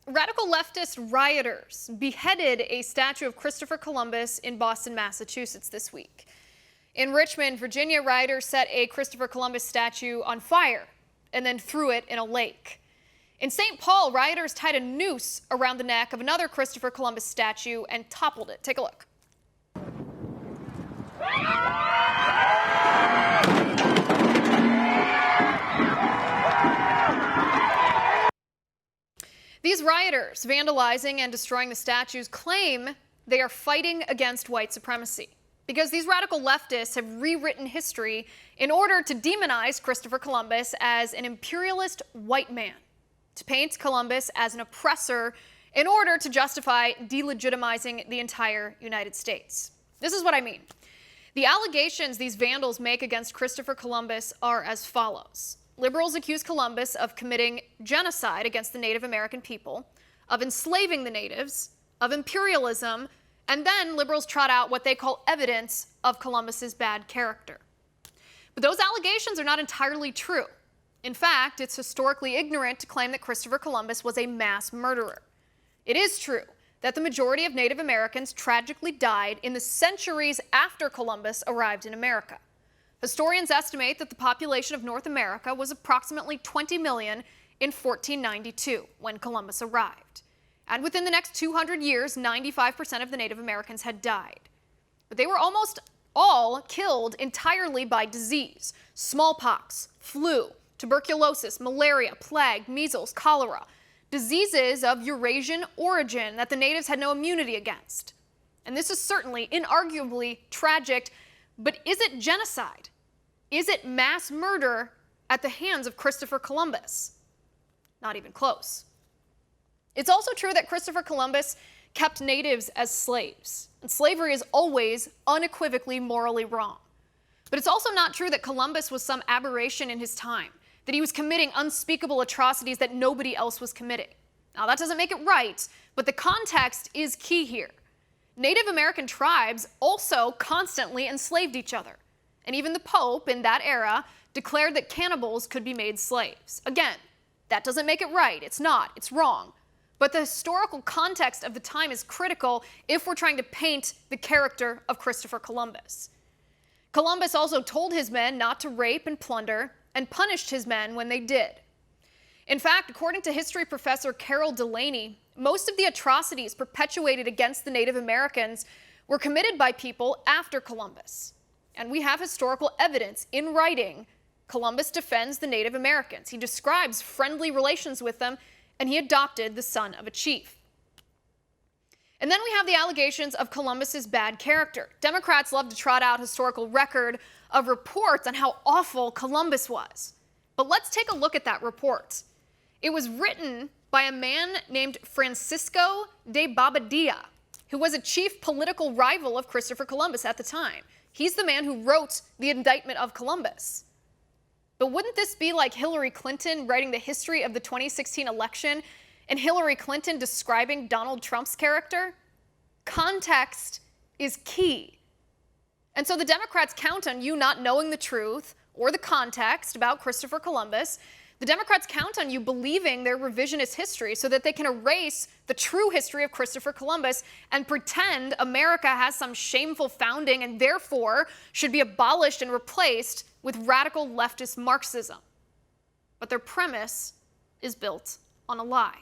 Radical leftist rioters beheaded a statue of Christopher Columbus in Boston, Massachusetts this week. In Richmond, Virginia, rioters set a Christopher Columbus statue on fire and then threw it in a lake. In St. Paul, rioters tied a noose around the neck of another Christopher Columbus statue and toppled it. Take a look. These rioters, vandalizing and destroying the statues, claim they are fighting against white supremacy because these radical leftists have rewritten history in order to demonize Christopher Columbus as an imperialist white man, to paint Columbus as an oppressor in order to justify delegitimizing the entire United States. This is what I mean. The allegations these vandals make against Christopher Columbus are as follows. Liberals accuse Columbus of committing genocide against the Native American people, of enslaving the natives, of imperialism, and then liberals trot out what they call evidence of Columbus's bad character. But those allegations are not entirely true. In fact, it's historically ignorant to claim that Christopher Columbus was a mass murderer. It is true that the majority of Native Americans tragically died in the centuries after Columbus arrived in America. Historians estimate that the population of North America was approximately 20 million in 1492 when Columbus arrived. And within the next 200 years, 95% of the Native Americans had died. But they were almost all killed entirely by disease: smallpox, flu, tuberculosis, malaria, plague, measles, cholera, diseases of Eurasian origin that the natives had no immunity against. And this is certainly, inarguably tragic, but is it genocide? Is it mass murder at the hands of Christopher Columbus? Not even close. It's also true that Christopher Columbus kept natives as slaves, and slavery is always unequivocally morally wrong. But it's also not true that Columbus was some aberration in his time, that he was committing unspeakable atrocities that nobody else was committing. Now, that doesn't make it right, but the context is key here. Native American tribes also constantly enslaved each other, and even the Pope in that era declared that cannibals could be made slaves. Again, that doesn't make it right. It's not. It's wrong. But the historical context of the time is critical if we're trying to paint the character of Christopher Columbus. Columbus also told his men not to rape and plunder, and punished his men when they did. In fact, according to history professor Carol Delaney, most of the atrocities perpetuated against the Native Americans were committed by people after Columbus. And we have historical evidence in writing. Columbus defends the Native Americans. He describes friendly relations with them, and he adopted the son of a chief. And then we have the allegations of Columbus's bad character. Democrats love to trot out historical record of reports on how awful Columbus was. But let's take a look at that report. It was written by a man named Francisco de Bobadilla, who was a chief political rival of Christopher Columbus at the time. He's the man who wrote the indictment of Columbus. But wouldn't this be like Hillary Clinton writing the history of the 2016 election and Hillary Clinton describing Donald Trump's character? Context is key. And so the Democrats count on you not knowing the truth or the context about Christopher Columbus. The Democrats count on you believing their revisionist history so that they can erase the true history of Christopher Columbus and pretend America has some shameful founding and therefore should be abolished and replaced with radical leftist Marxism. But their premise is built on a lie.